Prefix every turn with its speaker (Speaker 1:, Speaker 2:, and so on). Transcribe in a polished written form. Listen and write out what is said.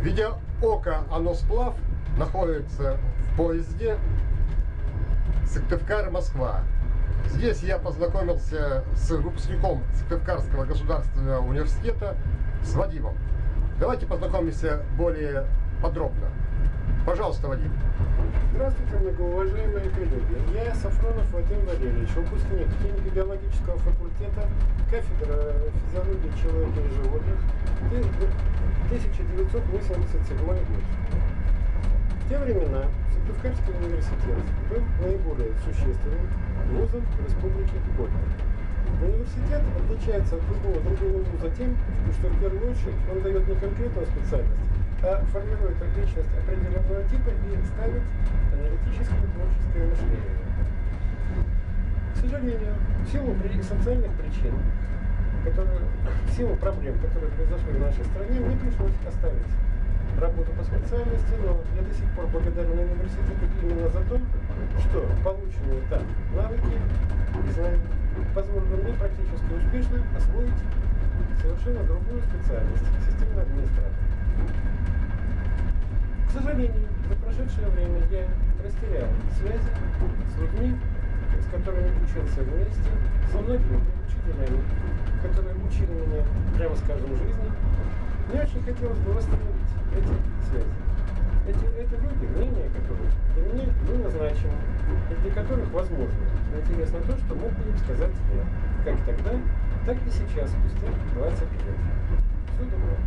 Speaker 1: Видеоока «Оно-сплав» находится в поезде Сыктывкар-Москва. Здесь я познакомился с выпускником Сыктывкарского государственного университета, с Вадимом. Давайте познакомимся более подробно. Пожалуйста, Вадим.
Speaker 2: Здравствуйте, многоуважаемые коллеги. Я Сафронов Вадим Валерьевич, выпускник химико-биологического факультета, кафедра физиологии человека и животных, 1987 год. В те времена Сыктывкарский университет был наиболее существенным вузом Республики Коми. Университет отличается от любого другого вуза тем, что в первую очередь он дает не конкретную специальность, а формирует личность определенного типа и ставит аналитическое творческое мышление. К сожалению, в силу социальных причин, в силу проблем, которые произошли в нашей стране, мне пришлось оставить работу по специальности, но я до сих пор благодарен университету именно за то, что полученные там навыки и знания позволили мне практически успешно освоить совершенно другую специальность – системный администратор. К сожалению, за прошедшее время я растерял связи с людьми, с которыми учился вместе, со многими учителями, которые учили меня, прямо скажем, жизни. Мне очень хотелось бы восстановить эти связи. Это люди, мнение которых для меня было значимо, и для которых, возможно, интересно то, что мог бы им сказать я, как тогда, так и сейчас, спустя 20 лет. Всего доброго.